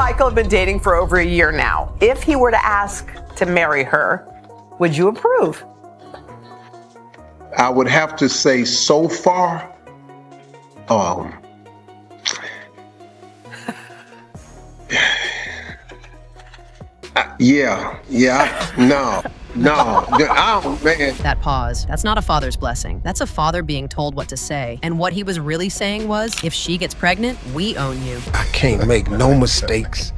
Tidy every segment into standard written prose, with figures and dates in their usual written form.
Michael have been dating for over a year now. If he were to ask to marry her, would you approve? I would have to say so far, man. That pause, that's not a father's blessing. That's a father being told what to say. And what he was really saying was, if she gets pregnant, we own you. I can't make no mistakes.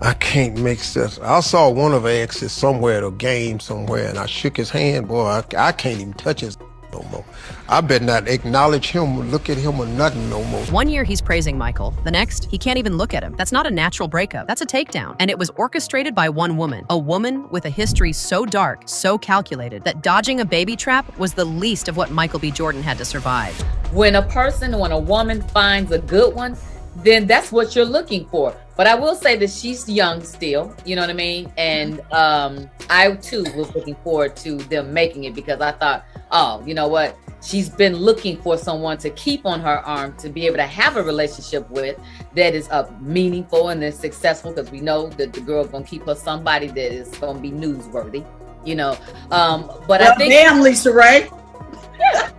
I can't make sense. I saw one of her exes somewhere at a game somewhere, and I shook his hand. Boy, I can't even touch his no more. I better not acknowledge him or look at him or nothing no more. 1 year he's praising Michael. The next, he can't even look at him. That's not a natural breakup. That's a takedown. And it was orchestrated by one woman. A woman with a history so dark, so calculated, that dodging a baby trap was the least of what Michael B. Jordan had to survive. When a woman finds a good one, then that's what you're looking for. But I will say that she's young still, you know what I mean? And I too was looking forward to them making it, because I thought, oh, you know what? She's been looking for someone to keep on her arm, to be able to have a relationship with that is meaningful and is successful, because we know that the girl's gonna keep her somebody that is gonna be newsworthy, you know. But I think, damn, Lisa, right? Yeah,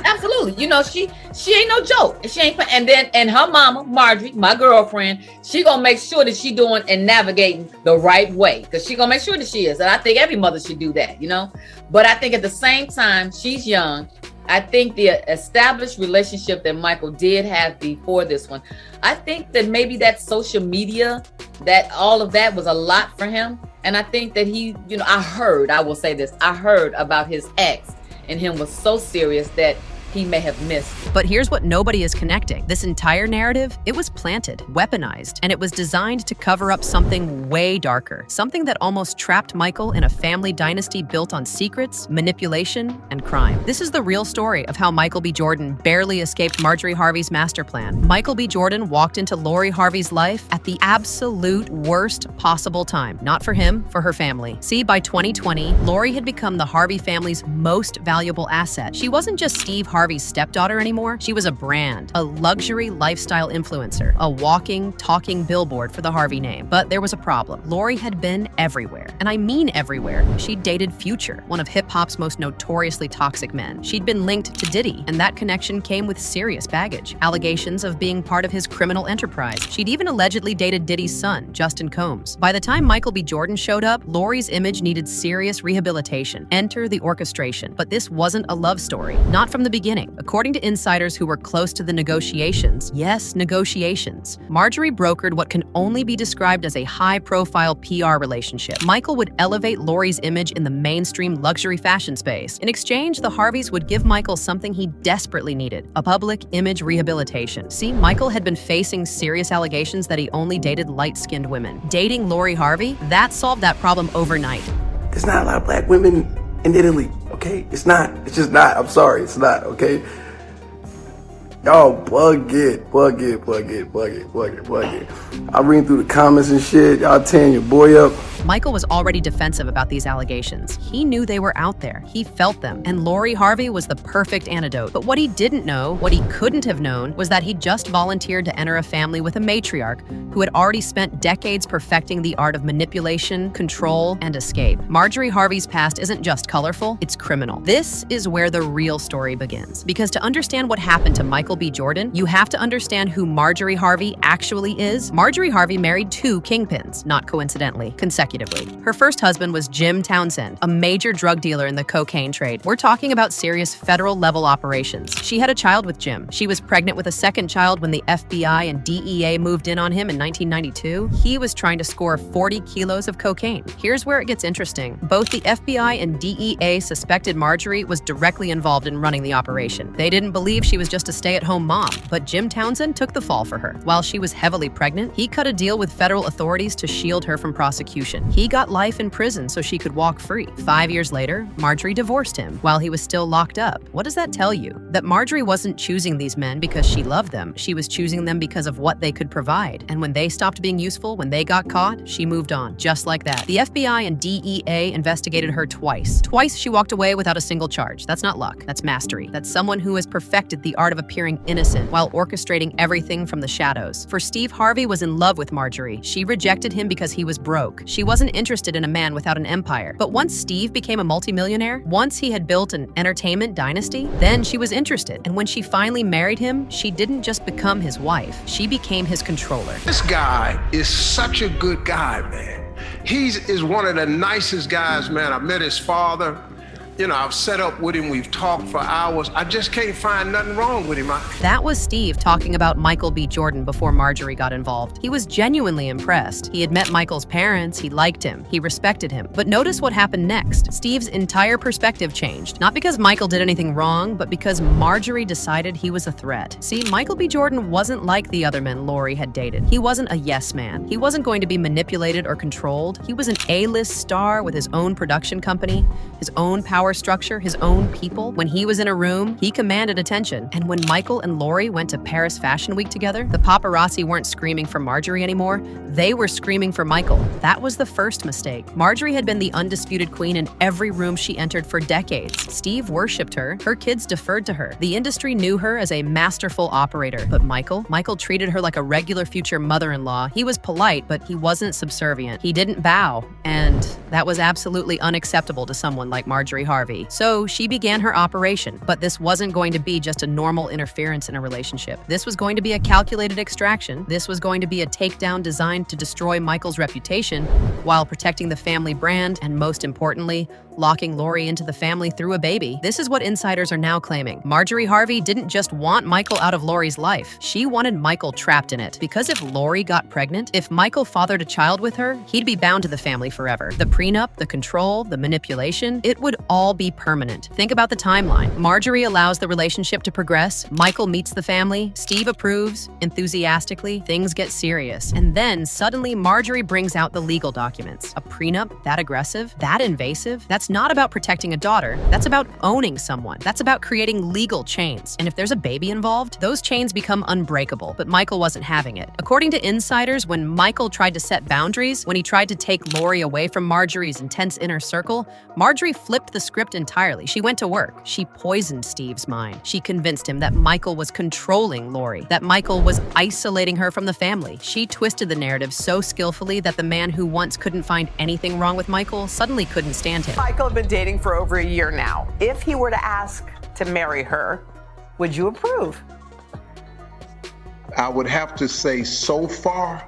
absolutely. You know, she ain't no joke. She ain't. And her mama, Marjorie, my girlfriend, she gonna make sure that she doing and navigating the right way, because she gonna make sure that she is. And I think every mother should do that, you know. But I think at the same time, she's young. I think the established relationship that Michael did have before this one, I think that maybe that social media, that all of that was a lot for him. And I think that he, you know, I heard about his ex, and him was so serious that he may have missed. But here's what nobody is connecting. This entire narrative, it was planted, weaponized, and it was designed to cover up something way darker. Something that almost trapped Michael in a family dynasty built on secrets, manipulation, and crime. This is the real story of how Michael B. Jordan barely escaped Marjorie Harvey's master plan. Michael B. Jordan walked into Lori Harvey's life at the absolute worst possible time. Not for him, for her family. See, by 2020, Lori had become the Harvey family's most valuable asset. She wasn't just Steve Harvey's stepdaughter anymore. She was a brand, a luxury lifestyle influencer, a walking, talking billboard for the Harvey name. But there was a problem. Lori had been everywhere, and I mean everywhere. She'd dated Future, one of hip-hop's most notoriously toxic men. She'd been linked to Diddy, and that connection came with serious baggage. Allegations of being part of his criminal enterprise. She'd even allegedly dated Diddy's son, Justin Combs. By the time Michael B. Jordan showed up, Lori's image needed serious rehabilitation. Enter the orchestration. But this wasn't a love story. Not from the beginning. According to insiders who were close to the negotiations, yes, negotiations, Marjorie brokered what can only be described as a high-profile PR relationship. Michael would elevate Lori's image in the mainstream luxury fashion space. In exchange, the Harveys would give Michael something he desperately needed, a public image rehabilitation. See, Michael had been facing serious allegations that he only dated light-skinned women. Dating Lori Harvey, that solved that problem overnight. There's not a lot of black women in Italy, okay? It's not. It's just not. I'm sorry. It's not, okay? Y'all bug it. I read through the comments and shit. Y'all tearing your boy up. Michael was already defensive about these allegations. He knew they were out there. He felt them. And Lori Harvey was the perfect antidote. But what he didn't know, what he couldn't have known, was that he just volunteered to enter a family with a matriarch who had already spent decades perfecting the art of manipulation, control, and escape. Marjorie Harvey's past isn't just colorful, it's criminal. This is where the real story begins. Because to understand what happened to Michael B. Jordan, you have to understand who Marjorie Harvey actually is. Marjorie Harvey married two kingpins, not coincidentally, consecutively. Her first husband was Jim Townsend, a major drug dealer in the cocaine trade. We're talking about serious federal-level operations. She had a child with Jim. She was pregnant with a second child when the FBI and DEA moved in on him in 1992. He was trying to score 40 kilos of cocaine. Here's where it gets interesting. Both the FBI and DEA suspected Marjorie was directly involved in running the operation. They didn't believe she was just a stay-at-home mom, but Jim Townsend took the fall for her. While she was heavily pregnant, he cut a deal with federal authorities to shield her from prosecution. reputation. He got life in prison so she could walk free. 5 years later, Marjorie divorced him while he was still locked up. What does that tell you? That Marjorie wasn't choosing these men because she loved them. She was choosing them because of what they could provide. And when they stopped being useful, when they got caught, she moved on. Just like that. The FBI and DEA investigated her twice. Twice she walked away without a single charge. That's not luck. That's mastery. That's someone who has perfected the art of appearing innocent while orchestrating everything from the shadows. For Steve Harvey was in love with Marjorie. She rejected him because he was broke. She wasn't interested in a man without an empire. But once Steve became a multimillionaire, once he had built an entertainment dynasty, then she was interested. And when she finally married him, she didn't just become his wife. She became his controller. This guy is such a good guy, man. Is one of the nicest guys, man. I met his father. You know, I've set up with him, we've talked for hours. I just can't find nothing wrong with him. That was Steve talking about Michael B. Jordan before Marjorie got involved. He was genuinely impressed. He had met Michael's parents, he liked him, he respected him. But notice what happened next. Steve's entire perspective changed. Not because Michael did anything wrong, but because Marjorie decided he was a threat. See, Michael B. Jordan wasn't like the other men Lori had dated. He wasn't a yes man. He wasn't going to be manipulated or controlled. He was an A-list star with his own production company, his own power structure, his own people. When he was in a room, he commanded attention. And when Michael and Lori went to Paris Fashion Week together, the paparazzi weren't screaming for Marjorie anymore. They were screaming for Michael. That was the first mistake. Marjorie had been the undisputed queen in every room she entered for decades. Steve worshipped her. Her kids deferred to her. The industry knew her as a masterful operator. But Michael treated her like a regular future mother-in-law. He was polite, but he wasn't subservient. He didn't bow. And that was absolutely unacceptable to someone like Marjorie Harvey. So she began her operation, but this wasn't going to be just a normal interference in a relationship. This was going to be a calculated extraction. This was going to be a takedown designed to destroy Michael's reputation while protecting the family brand and, most importantly, locking Lori into the family through a baby. This is what insiders are now claiming. Marjorie Harvey didn't just want Michael out of Lori's life. She wanted Michael trapped in it. Because if Lori got pregnant, if Michael fathered a child with her, he'd be bound to the family forever. The prenup, the control, the manipulation, it would all be permanent. Think about the timeline. Marjorie allows the relationship to progress. Michael meets the family. Steve approves. Enthusiastically, things get serious. And then suddenly Marjorie brings out the legal documents. A prenup that aggressive, that invasive, that's not about protecting a daughter. That's about owning someone. That's about creating legal chains. And if there's a baby involved, those chains become unbreakable. But Michael wasn't having it. According to insiders, when Michael tried to set boundaries, when he tried to take Lori away from Marjorie's intense inner circle, Marjorie flipped the script entirely. She went to work. She poisoned Steve's mind. She convinced him that Michael was controlling Lori, that Michael was isolating her from the family. She twisted the narrative so skillfully that the man who once couldn't find anything wrong with Michael suddenly couldn't stand him. Michael have been dating for over a year now. If he were to ask to marry her, would you approve? I would have to say so far,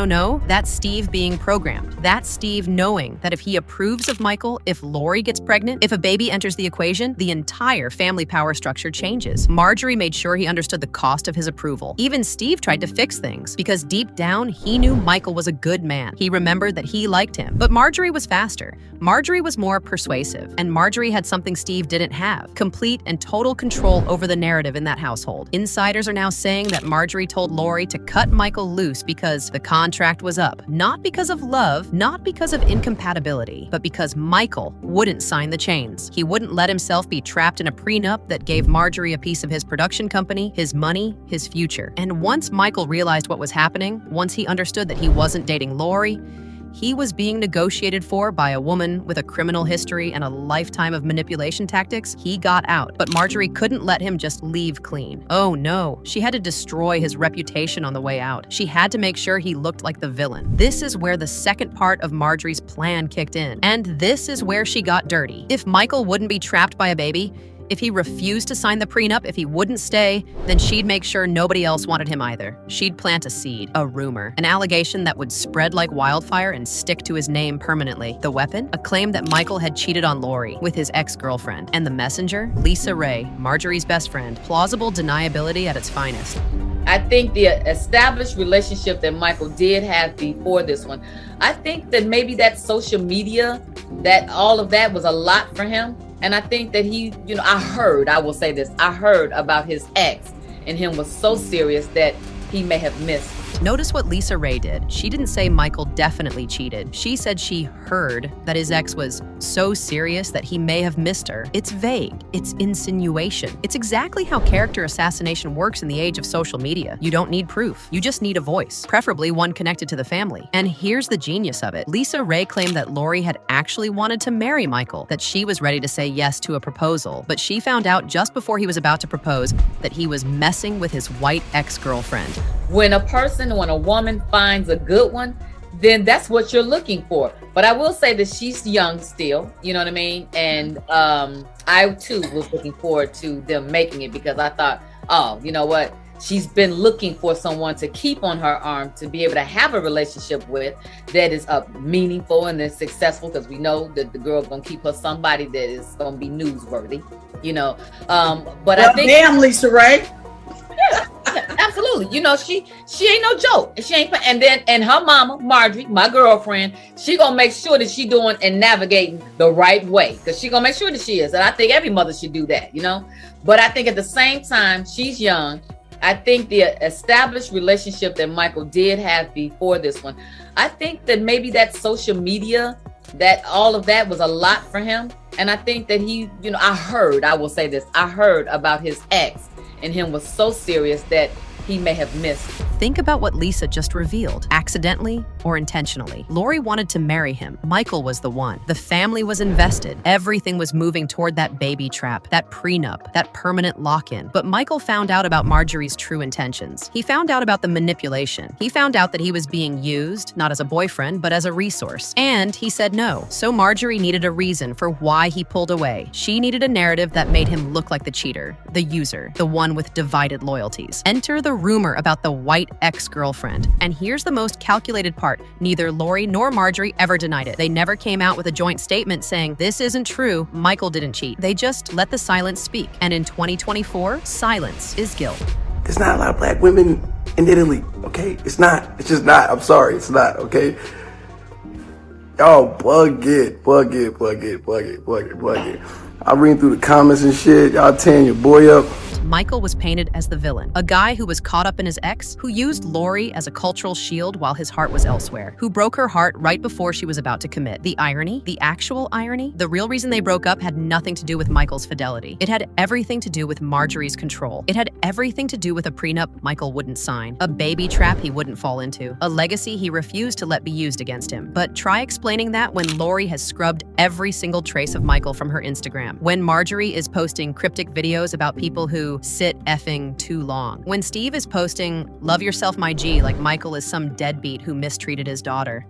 No, that's Steve being programmed. That's Steve knowing that if he approves of Michael, if Lori gets pregnant, if a baby enters the equation, the entire family power structure changes. Marjorie made sure he understood the cost of his approval. Even Steve tried to fix things because deep down, he knew Michael was a good man. He remembered that he liked him. But Marjorie was faster. Marjorie was more persuasive. And Marjorie had something Steve didn't have: complete and total control over the narrative in that household. Insiders are now saying that Marjorie told Lori to cut Michael loose because the contract was up. Not because of love, not because of incompatibility, but because Michael wouldn't sign the chains. He wouldn't let himself be trapped in a prenup that gave Marjorie a piece of his production company, his money, his future. And once Michael realized what was happening, once he understood that he wasn't dating Lori, he was being negotiated for by a woman with a criminal history and a lifetime of manipulation tactics, he got out. But Marjorie couldn't let him just leave clean. Oh no, she had to destroy his reputation on the way out. She had to make sure he looked like the villain. This is where the second part of Marjorie's plan kicked in. And this is where she got dirty. If Michael wouldn't be trapped by a baby, if he refused to sign the prenup, if he wouldn't stay, then she'd make sure nobody else wanted him either. She'd plant a seed, a rumor, an allegation that would spread like wildfire and stick to his name permanently. The weapon? A claim that Michael had cheated on Lori with his ex-girlfriend. And the messenger? Lisa Ray, Marjorie's best friend. Plausible deniability at its finest. I think the established relationship that Michael did have before this one, I think that maybe that social media, that all of that was a lot for him. And I think that he, I will say this, I heard about his ex and him was so serious that he may have missed. Notice what Lisa Ray did. She didn't say Michael definitely cheated. She said she heard that his ex was so serious that he may have missed her. It's vague. It's insinuation. It's exactly how character assassination works in the age of social media. You don't need proof. You just need a voice, preferably one connected to the family. And here's the genius of it. Lisa Ray claimed that Lori had actually wanted to marry Michael, that she was ready to say yes to a proposal, but she found out just before he was about to propose that he was messing with his white ex-girlfriend. When a woman finds a good one, then that's what you're looking for. But I will say that she's young still, you know what I mean? And I too was looking forward to them making it, because I thought, oh, you know what? She's been looking for someone to keep on her arm, to be able to have a relationship with that is meaningful and is successful, because we know that the girl's gonna keep her somebody that is gonna be newsworthy, But I think, damn, Lisa Ray. Yeah, absolutely. She ain't no joke. She ain't. And her mama, Marjorie, my girlfriend, she gonna make sure that she doing and navigating the right way, because she gonna make sure that she is. And I think every mother should do that, But I think at the same time, she's young. I think the established relationship that Michael did have before this one, I think that maybe that social media, that all of that was a lot for him. And I think that he, I will say this, I heard about his ex and him was so serious that he may have missed. Think about what Lisa just revealed, accidentally or intentionally. Lori wanted to marry him. Michael was the one. The family was invested. Everything was moving toward that baby trap, that prenup, that permanent lock-in. But Michael found out about Marjorie's true intentions. He found out about the manipulation. He found out that he was being used, not as a boyfriend, but as a resource. And he said no. So Marjorie needed a reason for why he pulled away. She needed a narrative that made him look like the cheater, the user, the one with divided loyalties. Enter the rumor about the white ex-girlfriend. And here's the most calculated part. Neither Lori nor Marjorie ever denied it. They never came out with a joint statement saying, this isn't true, Michael didn't cheat. They just let the silence speak. And in 2024, silence is guilt. There's not a lot of black women in Italy, okay? It's not. It's just not. I'm sorry. It's not, okay? Y'all plug it. I'm reading through the comments and shit. Y'all tearing your boy up. Michael was painted as the villain, a guy who was caught up in his ex, who used Lori as a cultural shield while his heart was elsewhere, who broke her heart right before she was about to commit. The irony, the actual irony, the real reason they broke up had nothing to do with Michael's fidelity. It had everything to do with Marjorie's control. It had everything to do with a prenup Michael wouldn't sign, a baby trap he wouldn't fall into, a legacy he refused to let be used against him. But try explaining that when Lori has scrubbed every single trace of Michael from her Instagram, when Marjorie is posting cryptic videos about people who sit effing too long, when Steve is posting "love yourself my G" like Michael is some deadbeat who mistreated his daughter.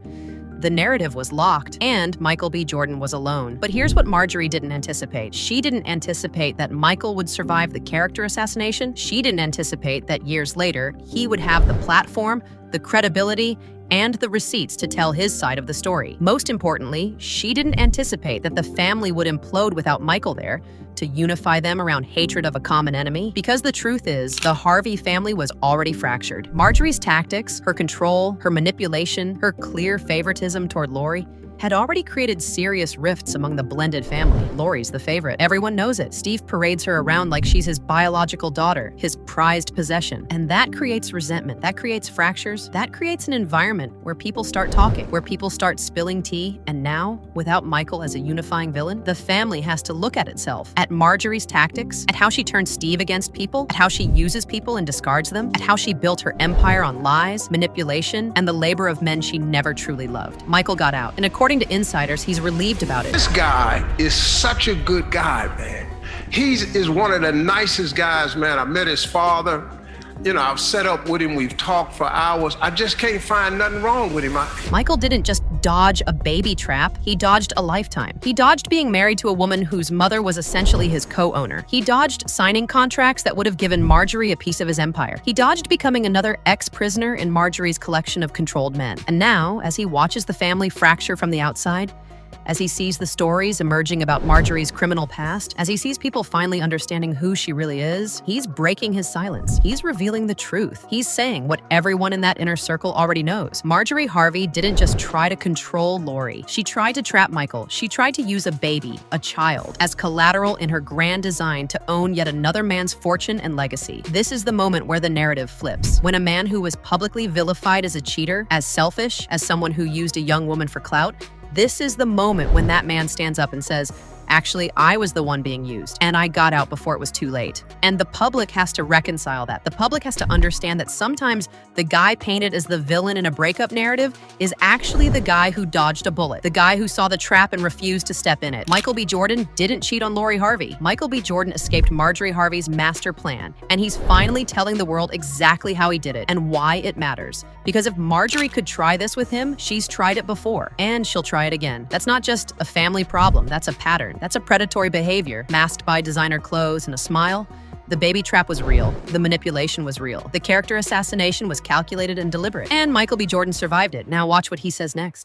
The narrative was locked, and Michael B. Jordan was alone. But here's what Marjorie didn't anticipate. She didn't anticipate that Michael would survive the character assassination. She didn't anticipate that years later, he would have the platform, the credibility, and the receipts to tell his side of the story. Most importantly, she didn't anticipate that the family would implode without Michael there to unify them around hatred of a common enemy. Because the truth is, the Harvey family was already fractured. Marjorie's tactics, her control, her manipulation, her clear favoritism toward Lori had already created serious rifts among the blended family. Lori's the favorite. Everyone knows it. Steve parades her around like she's his biological daughter, his prized possession. And that creates resentment. That creates fractures. That creates an environment where people start talking, where people start spilling tea. And now, without Michael as a unifying villain, the family has to look at itself, at Marjorie's tactics, at how she turns Steve against people, at how she uses people and discards them, at how she built her empire on lies, manipulation, and the labor of men she never truly loved. Michael got out, and according to insiders, he's relieved about it. This guy is such a good guy, man. He is one of the nicest guys, man. I met his father. I've set up with him. We've talked for hours. I just can't find nothing wrong with him. Michael didn't just dodge a baby trap. He dodged a lifetime. He dodged being married to a woman whose mother was essentially his co-owner. He dodged signing contracts that would have given Marjorie a piece of his empire. He dodged becoming another ex-prisoner in Marjorie's collection of controlled men. And now, as he watches the family fracture from the outside, As he sees the stories emerging about Marjorie's criminal past, as he sees people finally understanding who she really is, he's breaking his silence. He's revealing the truth. He's saying what everyone in that inner circle already knows. Marjorie Harvey didn't just try to control Lori. She tried to trap Michael. She tried to use a baby, a child, as collateral in her grand design to own yet another man's fortune and legacy. This is the moment where the narrative flips. When a man who was publicly vilified as a cheater, as selfish, as someone who used a young woman for clout, this is the moment when that man stands up and says, actually, I was the one being used, and I got out before it was too late. And the public has to reconcile that. The public has to understand that sometimes the guy painted as the villain in a breakup narrative is actually the guy who dodged a bullet, the guy who saw the trap and refused to step in it. Michael B. Jordan didn't cheat on Lori Harvey. Michael B. Jordan escaped Marjorie Harvey's master plan, and he's finally telling the world exactly how he did it and why it matters. Because if Marjorie could try this with him, she's tried it before, and she'll try it again. That's not just a family problem, that's a pattern. That's a predatory behavior, masked by designer clothes and a smile. The baby trap was real. The manipulation was real. The character assassination was calculated and deliberate. And Michael B. Jordan survived it. Now watch what he says next.